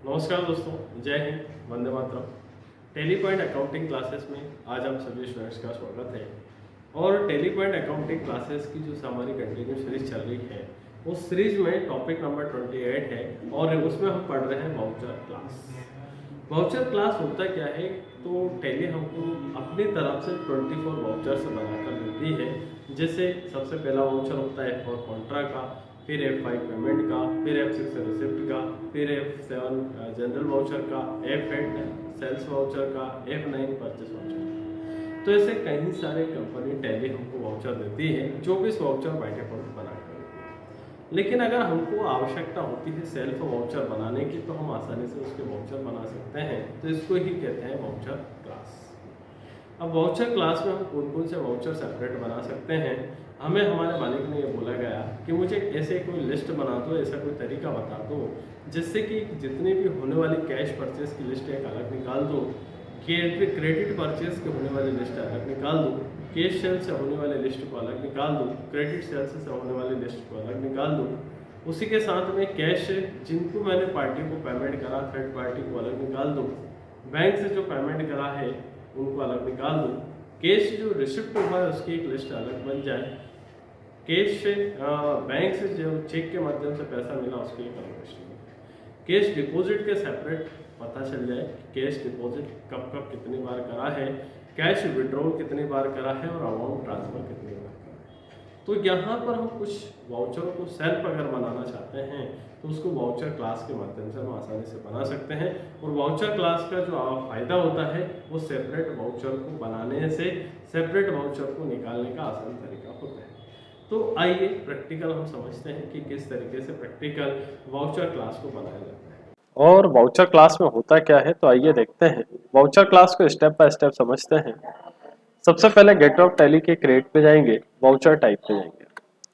नमस्कार दोस्तों, जय Hind, Vande Mataram. Tally point accounting classes में आज हम सभी स्टूडेंट्स का स्वागत है। और टैली पॉइंट अकाउंटिंग क्लासेस की जो हमारी कंटिन्यू सीरीज चल रही है, उस सीरीज में टॉपिक नंबर 28 है और उसमें हम पढ़ रहे हैं वाउचर क्लास। वाउचर क्लास होता क्या है? तो टैली हमको अपनी तरफ से 24 वाउचर्स बनाकर देती है। जैसे सबसे पहला वाउचर होता है F4 कॉन्ट्रा का, फिर F5 पेमेंट का, फिर F6 रिसिप्ट का, फिर F7 जनरल वाउचर का, F8 सेल्स वाउचर का, F9 परचेस वाउचर का। तो ऐसे कई सारे कंपनी टैली हमको वाउचर देती है, 24 वाउचर बाय डिफॉल्ट बनाकर देती है। लेकिन अगर हमको आवश्यकता होती है सेल्फ वाउचर बनाने की, तो हम आसानी से उसके वाउचर बना सकते हैं। तो इसको ही कहते हैं वाउचर क्लास। अब वाउचर क्लास में हम कौन कौन से वाउचर सेपरेट बना सकते हैं? हमें हमारे मालिक ने ये बोला गया कि मुझे ऐसे कोई लिस्ट बना दो, ऐसा कोई तरीका बता दो जिससे कि जितनी भी होने वाली कैश परचेस की लिस्ट एक अलग निकाल दो, क्रेडिट परचेस के होने वाली लिस्ट अलग निकाल दो, कैश सेल से होने वाली लिस्ट को अलग निकाल दो, क्रेडिट सेल से होने वाली लिस्ट को अलग निकाल दो। उसी के साथ में कैश जिनको मैंने पार्टी को पेमेंट करा, थर्ड पार्टी को अलग निकाल दो, बैंक से जो पेमेंट करा है उनको अलग निकाल दो, कैश जो रिसिप्ट हुआ है उसकी एक लिस्ट अलग बन जाए, कैश से बैंक से जो चेक के माध्यम से पैसा मिला उसकी एक अलग लिस्ट बन जाए, कैश डिपॉजिट के सेपरेट पता चल जाए कि कैश डिपॉजिट कब कब कितनी बार करा है, कैश विड्रॉल कितनी बार करा है और अमाउंट ट्रांसफर कितनी बार करा है। तो यहाँ पर हम कुछ वाउचरों को सेल्फ अगर बनाना चाहते हैं तो उसको वाउचर क्लास के माध्यम से हम आसानी से बना सकते हैं। और वाउचर क्लास का जो फायदा होता है वो सेपरेट वाउचर को बनाने से सेपरेट वाउचर को निकालने का आसान तरीका होता है। तो आइए प्रैक्टिकल हम समझते हैं कि किस तरीके से प्रैक्टिकल वाउचर क्लास को बनाया जाता है और वाउचर क्लास में होता क्या है। तो आइए देखते हैं, वाउचर क्लास को स्टेप बाय स्टेप समझते हैं। सबसे पहले गेट ऑफ टैली के क्रिएट पे जाएंगे, वाउचर टाइप पे जाएंगे।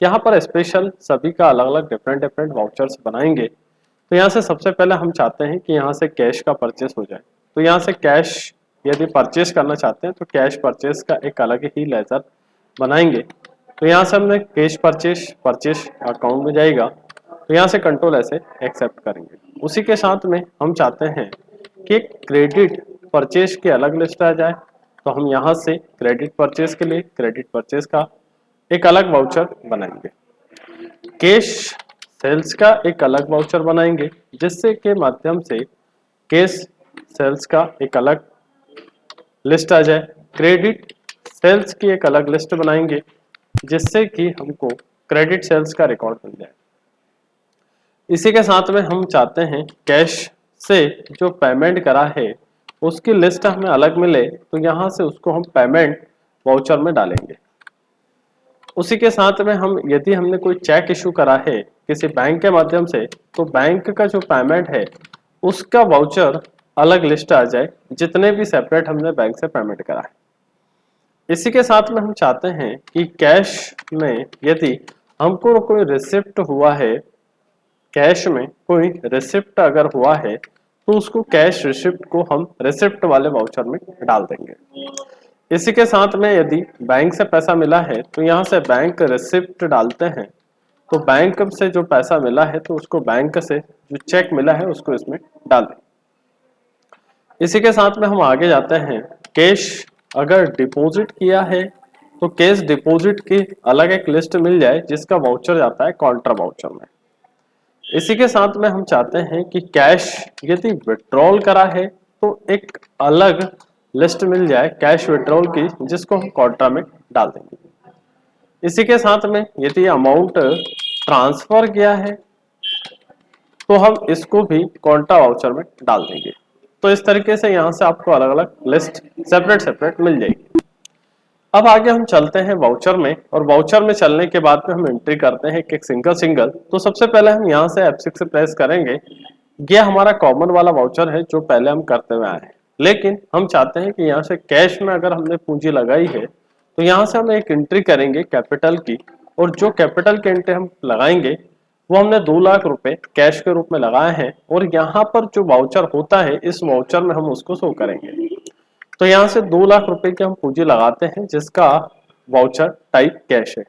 यहाँ पर स्पेशल सभी का अलग अलग डिफरेंट डिफरेंट वाउचर्स बनाएंगे। तो यहाँ से सबसे पहले हम चाहते हैं कि यहाँ से कैश का परचेस हो जाए। तो यहाँ से कैश यदि परचेस करना चाहते हैं तो कैश परचेस का एक अलग ही लेजर बनाएंगे। तो यहाँ से हमने कैश परचेस अकाउंट में जाएगा। तो यहाँ से कंट्रोल ऐसे एक्सेप्ट करेंगे। उसी के साथ में हम चाहते हैं कि क्रेडिट परचेस की अलग लिस्ट आ जाए। तो हम यहाँ से क्रेडिट परचेस के लिए क्रेडिट परचेस का एक अलग वाउचर बनाएंगे, कैश सेल्स का एक अलग वाउचर बनाएंगे जिससे के माध्यम से कैश सेल्स का एक अलग लिस्ट आ जाए, क्रेडिट सेल्स की एक अलग लिस्ट बनाएंगे जिससे कि हमको क्रेडिट सेल्स का रिकॉर्ड मिल जाए। इसी के साथ में हम चाहते हैं कैश से जो पेमेंट करा है उसकी लिस्ट हमें अलग मिले। तो यहाँ से उसको हम पेमेंट वाउचर में डालेंगे। उसी के साथ में हम यदि हमने कोई चेक इशू करा है किसी बैंक के माध्यम से, तो बैंक का जो पेमेंट है उसका वाउचर अलग लिस्ट आ जाए जितने भी सेपरेट हमने बैंक से पेमेंट करा है। इसी के साथ में हम चाहते हैं कि कैश में यदि हमको कोई रिसिप्ट हुआ है, कैश में कोई रिसिप्ट अगर हुआ है तो उसको कैश रिसिप्ट को हम रिसिप्ट वाले वाउचर में डाल देंगे। इसी के साथ में यदि बैंक से पैसा मिला है तो यहाँ से बैंक रिसिप्ट डालते हैं। तो बैंक से जो पैसा मिला है तो उसको बैंक से जो चेक मिला है उसको इसमें डाल दें। इसी के साथ में हम आगे जाते हैं, कैश अगर डिपॉजिट किया है तो कैश डिपॉजिट की अलग एक लिस्ट मिल जाए जिसका वाउचर जाता है कॉन्ट्रा वाउचर में। इसी के साथ में हम चाहते हैं कि कैश यदि विड्रॉल करा है तो एक अलग लिस्ट मिल जाए कैश विड्रॉल की जिसको हम कॉन्ट्रा में डाल देंगे। इसी के साथ में यदि अमाउंट ट्रांसफर किया है तो हम इसको भी कॉन्ट्रा वाउचर में डाल देंगे। तो इस तरीके से यहाँ से आपको अलग अलग लिस्ट सेपरेट सेपरेट मिल जाएगी। अब आगे हम चलते हैं वाउचर में, और वाउचर में चलने के बाद में हम एंट्री करते हैं एक सिंगल सिंगल। तो सबसे पहले हम यहाँ से F6 प्रेस करेंगे। ये हमारा कॉमन वाला वाउचर है जो पहले हम करते हुए आए हैं, लेकिन हम चाहते हैं कि यहाँ से कैश में अगर हमने पूंजी लगाई है तो यहाँ से हम एक एंट्री करेंगे कैपिटल की, और जो कैपिटल की एंट्री हम लगाएंगे वो हमने 2 लाख रुपए कैश के रूप में लगाए हैं। और यहाँ पर जो वाउचर होता है इस वाउचर में हम उसको शो करेंगे। तो यहाँ से 2 लाख रुपए की हम पूंजी लगाते हैं जिसका वाउचर टाइप कैश है।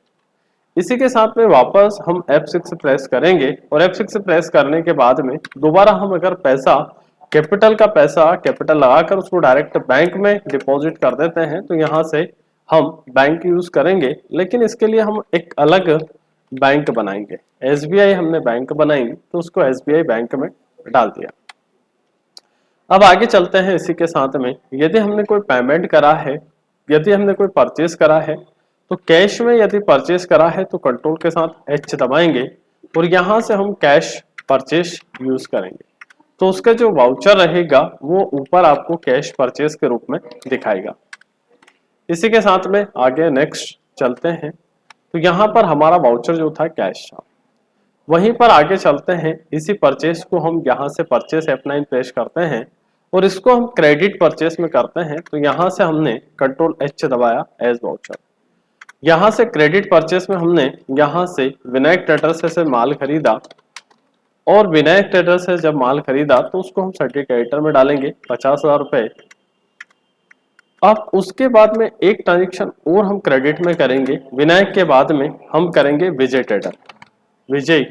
इसी के साथ में वापस हम F6 प्रेस करेंगे और F6 प्रेस करने के बाद में दोबारा हम अगर पैसा कैपिटल का पैसा कैपिटल लगाकर उसको डायरेक्ट बैंक में डिपॉजिट कर देते हैं तो यहाँ से हम बैंक यूज करेंगे, लेकिन इसके लिए हम एक अलग बैंक बनाएंगे। SBI हमने बैंक बनाई तो उसको SBI बैंक में डाल दिया। अब आगे चलते हैं। इसी के साथ में यदि हमने कोई पेमेंट करा है, यदि हमने कोई परचेज करा है तो कैश में यदि परचेज करा है तो कंट्रोल के साथ H दबाएंगे और यहां से हम कैश परचेज यूज करेंगे तो उसका जो वाउचर रहेगा वो ऊपर आपको कैश परचेज के रूप में दिखाएगा। इसी के साथ में आगे नेक्स्ट चलते हैं तो यहाँ पर हमारा वाउचर जो था कैश था, वहीं पर आगे चलते हैं। इसी परचेज को हम यहाँ से परचेज F9 प्रेस करते हैं और इसको हम क्रेडिट परचेज में करते हैं तो यहाँ से हमने कंट्रोल H दबाया एज वाउचर। यहाँ से क्रेडिट परचेज में हमने यहाँ से विनायक ट्रेडर्स से माल खरीदा और विनायक ट्रेडर्स से जब माल खरीदा तो उसको हम सर्टिफिकेटर में डालेंगे 50,000 रुपए। अब उसके बाद में एक ट्रांजेक्शन और हम क्रेडिट में करेंगे। विनायक के बाद में हम करेंगे विजय ट्रेडर, विजय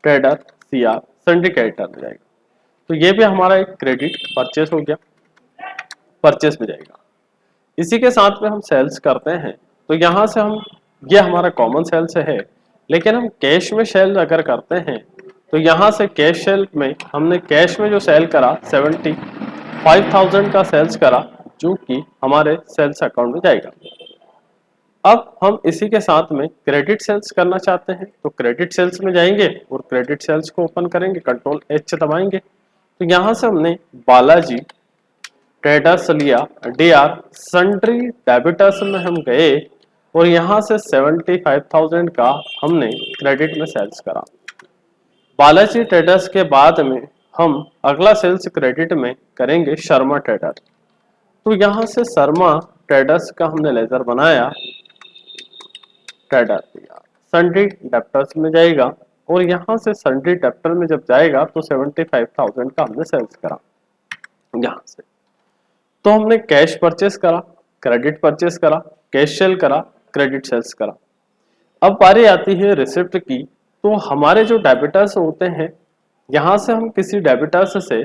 ट्रेडर CR सिंडिकेटर में जाएगा तो ये भी हमारा एक क्रेडिट परचेस हो गया, परचेस में जाएगा। इसी के साथ में हम सेल्स करते हैं तो यहाँ से हम, ये हमारा कॉमन सेल्स है, लेकिन हम कैश में सेल अगर करते हैं तो यहाँ से कैश सेल में हमने कैश में जो सेल करा 75,000 का सेल्स करा जो कि हमारे सेल्स अकाउंट में जाएगा। अब हम इसी के साथ में क्रेडिट सेल्स करना चाहते हैं तो क्रेडिट सेल्स में जाएंगे और क्रेडिट सेल्स को ओपन करेंगे, कंट्रोल H दबाएंगे तो यहाँ से हमने बालाजी ट्रेडर्स लिया, DR सन्ड्री डेबिटर्स में हम गए और यहाँ से 75,000 का हमने क्रेडिट में सेल्स करा। बालाजी ट्रेडर्स के बाद में हम अगला सेल्स क्रेडिट में करेंगे शर्मा ट्रेडर तो यहाँ से शर्मा ट्रेडर्स का हमने लेजर बनाया, ट्रेडर सन्ड्री डेप्टर्स में जाएगा और यहाँ से सन्ड्री डेप्टर में जब जाएगा तो 75,000 का हमने सेल्स करा। यहाँ से तो हमने कैश परचेस करा, क्रेडिट परचेस करा, कैश सेल करा, क्रेडिट सेल्स करा। अब बारी आती है रिसिप्ट की तो हमारे जो डेबिटर्स होते हैं यहाँ से हम किसी डेबिटर्स से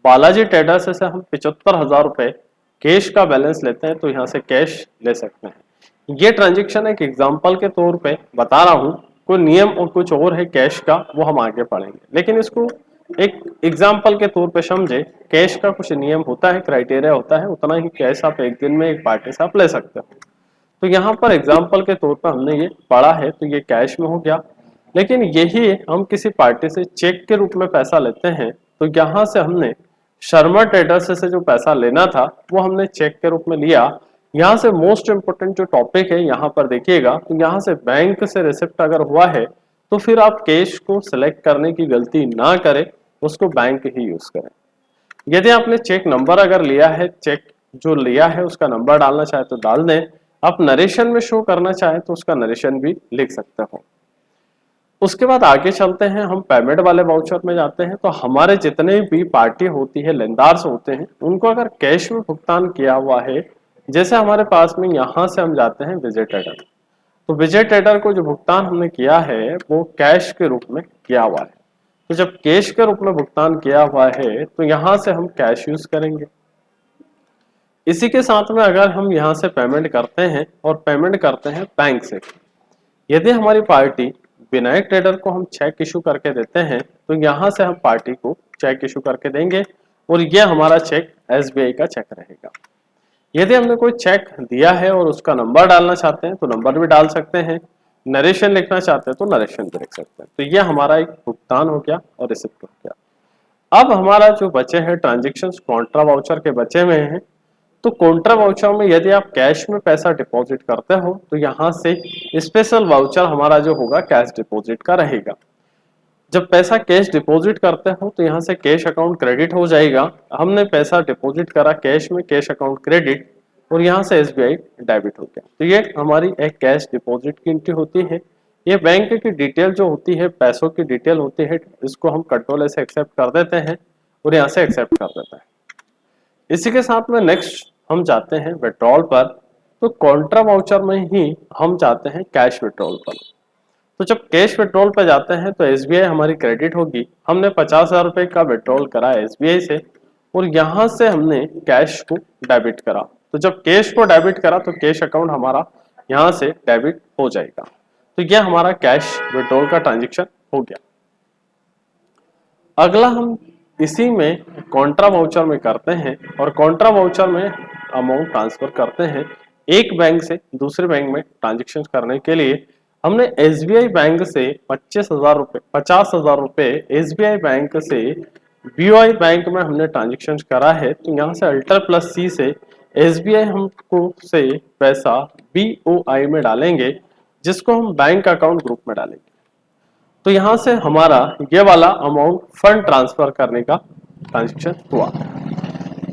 बालाजी ट्रेडर्स से हम 75,000 रुपए कैश का बैलेंस लेते हैं तो यहाँ से कैश ले सकते हैं। ये ट्रांजेक्शन एक एग्जांपल के तौर पे बता रहा हूँ, कोई नियम और कुछ और है कैश का वो हम आगे पढ़ेंगे, लेकिन इसको एक एग्जांपल के तौर पे समझे। कैश का कुछ नियम होता है, क्राइटेरिया होता है, उतना ही कैश आप एक दिन में एक पार्टी से आप ले सकते हो। तो यहाँ पर एग्जांपल के तौर पर हमने ये पढ़ा है तो ये कैश में हो गया, लेकिन यही हम किसी पार्टी से चेक के रूप में पैसा लेते हैं तो यहाँ से हमने शर्मा ट्रेडर्स से जो पैसा लेना था वो हमने चेक के रूप में लिया। यहाँ से मोस्ट इंपोर्टेंट जो टॉपिक है यहाँ पर देखिएगा तो यहाँ से बैंक से रिसिप्ट अगर हुआ है तो फिर आप कैश को सिलेक्ट करने की गलती ना करें, उसको बैंक ही यूज करें। यदि आपने चेक नंबर अगर लिया है, चेक जो लिया है उसका नंबर डालना चाहे तो डाल दें, आप नरेशन में शो करना चाहे तो उसका नरेशन भी लिख सकते हो। उसके बाद आगे चलते हैं, हम पेमेंट वाले वाउचर में जाते हैं तो हमारे जितने भी पार्टी होती है, लेनदार्स होते हैं, उनको अगर कैश में भुगतान किया हुआ है, जैसे हमारे पास में यहाँ से हम जाते हैं विजय ट्रेडर, तो विजय ट्रेडर को जो भुगतान हमने किया है वो कैश के रूप में किया हुआ है। तो जब कैश के रूप में भुगतान किया हुआ है तो यहाँ से हम कैश यूज करेंगे। इसी के साथ में अगर हम यहाँ से पेमेंट करते हैं और पेमेंट करते हैं बैंक से, यदि हमारी पार्टी विनायक ट्रेडर को हम चेक इशू करके देते हैं तो यहाँ से हम पार्टी को चेक इशू करके देंगे और यह हमारा चेक SBI का चेक रहेगा। यदि हमने कोई चेक दिया है और उसका नंबर डालना चाहते हैं तो नंबर भी डाल सकते हैं, नरेशन लिखना चाहते हैं तो नरेशन भी लिख सकते हैं। तो यह हमारा एक भुगतान हो गया और रिसिप्ट हो गया। अब हमारा जो बचे हैं ट्रांजेक्शन कॉन्ट्रा वाउचर के बचे हुए हैं, तो कॉन्ट्रा वाउचर में यदि आप कैश में पैसा डिपॉजिट करते हो तो यहाँ से स्पेशल वाउचर हमारा जो होगा कैश डिपॉजिट का रहेगा। जब पैसा कैश डिपॉजिट करते हो तो यहाँ से कैश अकाउंट क्रेडिट हो जाएगा। हमने पैसा डिपॉजिट करा कैश में, कैश अकाउंट क्रेडिट और यहाँ से SBI डेबिट हो गया। तो ये हमारी एक कैश डिपॉजिट की एंट्री होती है। ये बैंक की डिटेल जो होती है, पैसों की डिटेल होती है, इसको हम कंट्रोल से एक्सेप्ट कर देते हैं और यहाँ से एक्सेप्ट कर देते हैं। इसी के साथ में नेक्स्ट हम जाते हैं विड्रॉल पर। तो कॉन्ट्रा वाउचर में ही हम जाते हैं कैश विड्रॉल पर। तो जब कैश विड्रॉल पर जाते हैं तो एसबीआई हमारी क्रेडिट होगी। हमने 50,000 रुपए का विड्रॉल करा एसबीआई से और यहाँ से हमने कैश को डेबिट करा। तो जब कैश को डेबिट करा तो कैश अकाउंट हमारा यहाँ से डेबिट हो जाएगा। तो यह हमारा कैश विड्रॉल का ट्रांजेक्शन हो गया। अगला हम इसी में कॉन्ट्रा वाउचर में करते हैं और कॉन्ट्रा वाउचर में अमाउंट ट्रांसफर करते हैं एक बैंक से दूसरे बैंक में ट्रांजेक्शन करने के लिए। हमने एसबीआई बैंक से 50,000 रुपए एसबीआई बैंक से बीओआई बैंक में हमने ट्रांजेक्शन करा है। तो यहाँ से अल्टर प्लस सी से एसबीआई हमको से पैसा बीओआई में डालेंगे, जिसको हम बैंक अकाउंट ग्रुप में डालेंगे। तो यहां से हमारा ये वाला अमाउंट फंड ट्रांसफर करने का ट्रांजेक्शन हुआ।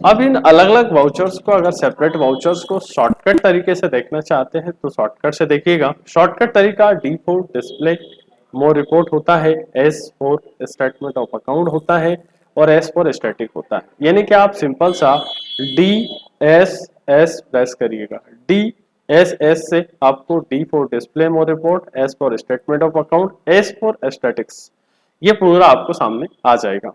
अब इन अलग अलग वाउचर्स को अगर सेपरेट वाउचर्स को शॉर्टकट तरीके से देखना चाहते हैं तो शॉर्टकट से देखिएगा। शॉर्टकट तरीका D4 डिस्प्ले मोर रिपोर्ट होता है, S4 स्टेटमेंट ऑफ अकाउंट होता है और S4 स्टैटिक होता है। यानी कि आप सिंपल सा DSS प्रेस करिएगा। DSS से आपको D4 display more report, S for statement of account, S for statics, ये पूरा आपको सामने आ जाएगा।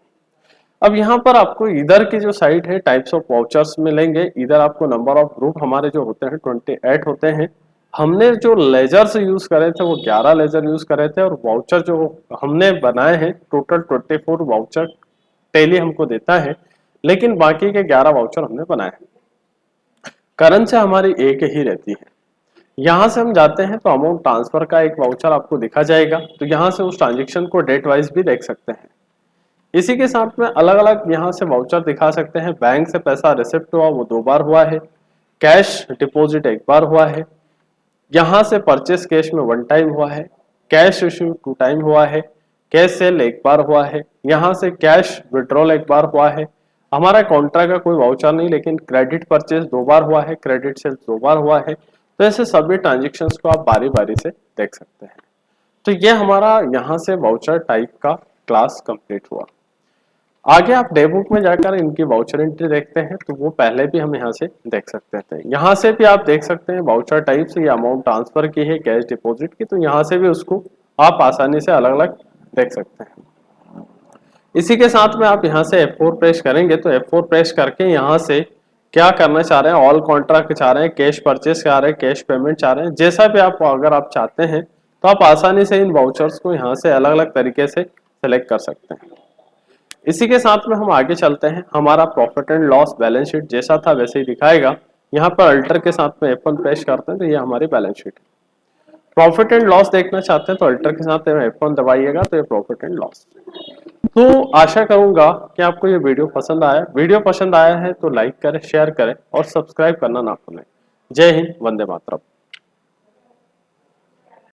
अब यहाँ पर आपको इधर की जो साइड है टाइप्स ऑफ वाउचर्स मिलेंगे। इधर आपको नंबर ऑफ ग्रुप हमारे जो होते हैं 28 होते हैं। हमने जो लेजर्स यूज करे थे वो 11 लेजर यूज करे थे और वाउचर जो हमने बनाए हैं टोटल 24 वाउचर टेली हमको देता है, लेकिन बाकी के 11 वाउचर हमने बनाए हैं। करेंसी हमारी एक ही रहती है। यहाँ से हम जाते हैं तो अमाउंट ट्रांसफर का एक वाउचर आपको दिखा जाएगा। तो यहाँ से उस ट्रांजेक्शन को डेट वाइज भी देख सकते हैं। इसी के साथ में अलग अलग यहाँ से वाउचर दिखा सकते हैं। बैंक से पैसा रिसिप्ट हुआ वो 2 बार हुआ है, कैश डिपॉजिट 1 बार हुआ है, यहाँ से परचेस कैश में 1 टाइम हुआ है, कैश इश्यू 2 टाइम हुआ है, कैश सेल 1 बार हुआ है, यहाँ से कैश विड्रॉल 1 बार हुआ है। हमारा कॉन्ट्रा का कोई वाउचर नहीं, लेकिन क्रेडिट परचेस 2 बार हुआ है, क्रेडिट सेल 2 बार हुआ है। तो ऐसे सभी ट्रांजेक्शन्स को आप बारी बारी से देख सकते हैं। तो ये हमारा यहाँ से वाउचर टाइप का क्लास कंप्लीट हुआ। आगे आप डे बुक में जाकर इनकी वाउचर एंट्री देखते हैं तो वो पहले भी हम यहाँ से देख सकते थे। यहाँ से भी आप देख सकते हैं वाउचर टाइप से ये अमाउंट ट्रांसफर की है कैश डिपॉजिट की, तो यहाँ से भी उसको आप आसानी से अलग अलग देख सकते हैं। इसी के साथ में आप यहाँ से F4 प्रेस करेंगे तो F4 प्रेस करके यहाँ से क्या करना चाह रहे हैं, ऑल कॉन्ट्रैक्ट चाह रहे हैं, कैश परचेस चाह रहे हैं, कैश पेमेंट चाह रहे हैं, जैसा भी आप अगर आप चाहते हैं तो आप आसानी से इन वाउचर्स को यहाँ से अलग अलग तरीके से सिलेक्ट कर सकते हैं। इसी के साथ में हम आगे चलते हैं। हमारा profit and loss balance sheet जैसा था वैसे ही दिखाएगा। यहाँ पर अल्टर के साथ में F1 प्रेस करते हैं तो ये हमारी बैलेंस शीट है। प्रॉफिट एंड लॉस देखना चाहते हैं तो अल्टर के साथ में F1 दबाइएगा तो ये प्रॉफिट एंड लॉस। तो आशा करूंगा कि आपको ये वीडियो पसंद आया। वीडियो पसंद आया है तो लाइक करें, शेयर करें और सब्सक्राइब करना ना भूलें। जय हिंद, वंदे मातरम।